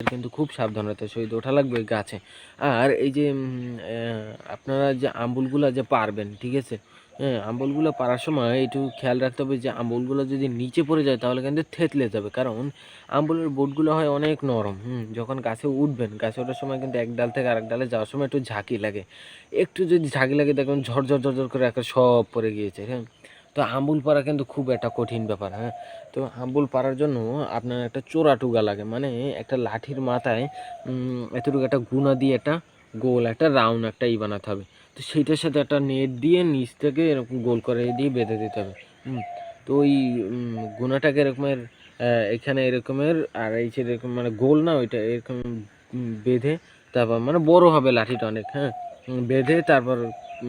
কিন্তু খুব সাবধানতার সহিত ওঠা লাগবে গাছে। আর এই যে আপনারা যে আম্বুলগুলা যে পারবেন, ঠিক আছে? হ্যাঁ, আম্বুলগুলো পাড়ার সময় একটু খেয়াল রাখতে হবে যে আম্বুলগুলো যদি নিচে পড়ে যায় তাহলে কিন্তু থেঁতলে যাবে। কারণ আম্বুলের বোটগুলো হয় অনেক নরম। যখন গাছে উঠবেন, গাছে ওঠার সময় কিন্তু এক ডাল থেকে আরেক ডালে যাওয়ার সময় একটু ঝাঁকি লাগে। একটু যদি ঝাঁকি লাগে দেখবেন ঝরঝর ঝরঝর করে একটা সব পড়ে গিয়েছে, হ্যাঁ? তো আম্বুল পাড়া কিন্তু খুব একটা কঠিন ব্যাপার, হ্যাঁ? তো আম্বুল পাড়ার জন্য আপনার একটা চোরা টোগা লাগে। মানে একটা লাঠির মাথায় এতটুকু একটা গুনা দিয়ে একটা গোল একটা রাউন্ড একটা বানাতে হবে। তো সেইটার সাথে একটা নেট দিয়ে নিচ থেকে এরকম গোল করে দিয়ে বেঁধে দিতে হবে। তো ওই গুনাটাকে এরকমের এখানে এরকমের আর এই যে এরকম মানে গোল না ওইটা এরকম বেঁধে তারপর মানে বড় হবে লাঠিটা অনেক, হ্যাঁ? বেঁধে তারপর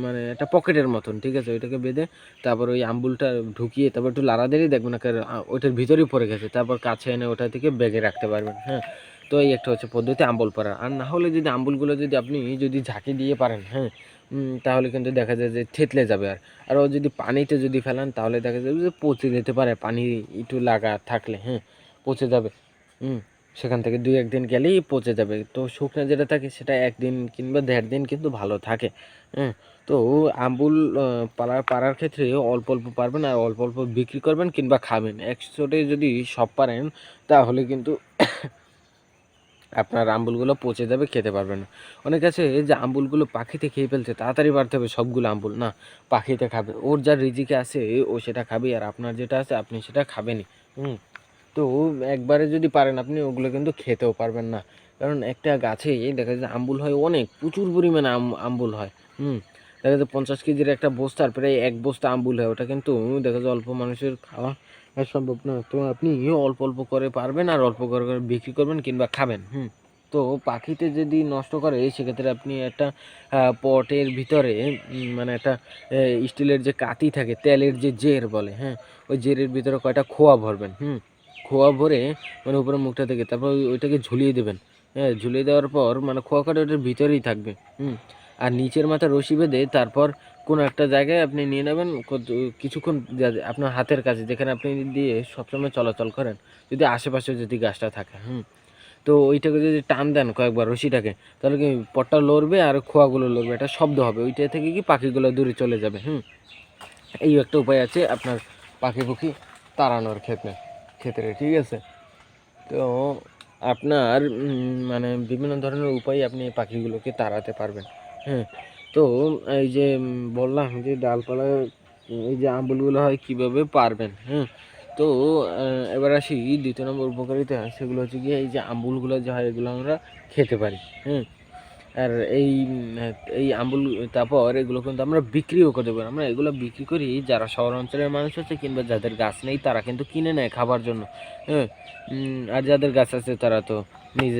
মানে একটা পকেটের মতন, ঠিক আছে? ওইটাকে বেঁধে তারপর ওই আম্বুলটা ঢুকিয়ে তারপর একটু লাড়া দিলেই দেখবেন ওইটার ভিতরেই পড়ে গেছে। তারপর কাছে এনে ওটা থেকে ব্যাগে রাখতে পারবেন, হ্যাঁ? তো এই একটা হচ্ছে পদ্ধতি আম্বুল পাড়ার। আর না হলে যদি আম্বুলগুলো যদি আপনি যদি ঝাঁকি দিয়ে পারেন, হ্যাঁ? তাহলে কিন্তু দেখা যায় যে থেতলে যাবে। আর ও যদি পানিতে যদি ফেলান তাহলে দেখা যাবে যে পচে যেতে পারে, পানি একটু লাগা থাকলে, হ্যাঁ? পচে যাবে। হুম সেখান থেকে ২-১ দিন গেলেই পচে যাবে। তো শুকনা যেটা থাকে সেটা ১ দিন কিংবা ১.৫ দিন কিন্তু ভালো থাকে, হ্যাঁ? তো আম্বুল পাড়ার ক্ষেত্রে অল্প অল্প পারবেন আর অল্প অল্প বিক্রি করবেন কিংবা খাবেন। একসাথে যদি সব পারেন তাহলে কিন্তু আপনার আম্বুলগুলো পচে যাবে, খেতে পারবেন না। অনেকে আছে যে আম্বুলগুলো পাখিতে খেয়ে ফেলছে, তাড়াতাড়ি বাড়তে হবে সবগুলো আম্বুল। না, পাখিতে খাবে। ওর যার রিজিকে আছে ও সেটা খাবেই আর আপনার যেটা আছে আপনি সেটা খাবেনই। হুম? তো একবারে যদি পারেন আপনি ওগুলো কিন্তু খেতেও পারবেন না। কারণ একটা গাছে দেখা যায় আম্বুল হয় অনেক, প্রচুর পরিমাণে আম্বুল হয়। হুম? দেখা যায় ৫০ কেজির একটা বস্তার প্রায় ১ বস্তা আম্বুল হয়। ওটা কিন্তু দেখা যায় অল্প মানুষের খাওয়া সম্ভব না। তো আপনি অল্প অল্প করে পারবেন আর অল্প করে বিক্রি করবেন কিংবা খাবেন। তো পাখিতে যদি নষ্ট করে সেক্ষেত্রে আপনি একটা পটের ভিতরে মানে একটা স্টিলের যে কাতি থাকে, তেলের যে জের বলে, হ্যাঁ? ওই জেরের ভিতরে কয়টা খোয়া ভরবেন, খোয়া ভরে মানে উপরে মুখটা থেকে তারপর ওইটাকে ঝুলিয়ে দেবেন, হ্যাঁ? ঝুলিয়ে দেওয়ার পর মানে খোয়া কটা ওটার ভিতরেই থাকবে, আর নিচের মাথা রশি বেঁধে তারপর কোনো একটা জায়গায় আপনি নিয়ে নেবেন কিছুক্ষণ আপনার হাতের কাছে যেখানে আপনি দিয়ে সবসময় চলাচল করেন, যদি আশেপাশে যদি গাছটা থাকে, তো ওইটাকে যদি টান দেন কয়েকবার রশিটাকে তাহলে কি পটটা লড়বে আর খোয়াগুলো লড়বে, একটা শব্দ হবে, ওইটা থেকে কি পাখিগুলো দূরে চলে যাবে। এই একটা উপায় আছে আপনার পাখি তাড়ানোর ক্ষেত্রে, ঠিক আছে? তো আপনার মানে বিভিন্ন ধরনের উপায়ে আপনি এই পাখিগুলোকে তাড়াতে পারবেন, হ্যাঁ? তো এই যে বললাম যে ডালপালা এই যে আম্বুলগুলো হয় কীভাবে পারবেন, তো এবার আসি ২য় নম্বর উপকারিতা, সেগুলো হচ্ছে গিয়ে এই যে আম্বুলগুলো যে হয় এগুলো আমরা খেতে পারি, আর এই আম্বুল তারপর এগুলো কিন্তু আমরা বিক্রিও করতে পারি। আমরা এগুলো বিক্রি করি যারা শহর অঞ্চলের মানুষ আছে কিংবা যাদের গাছ নেই তারা কিন্তু কিনে নেয় খাবার জন্য, হ্যাঁ? আর যাদের গাছ আছে তারা তো নিজে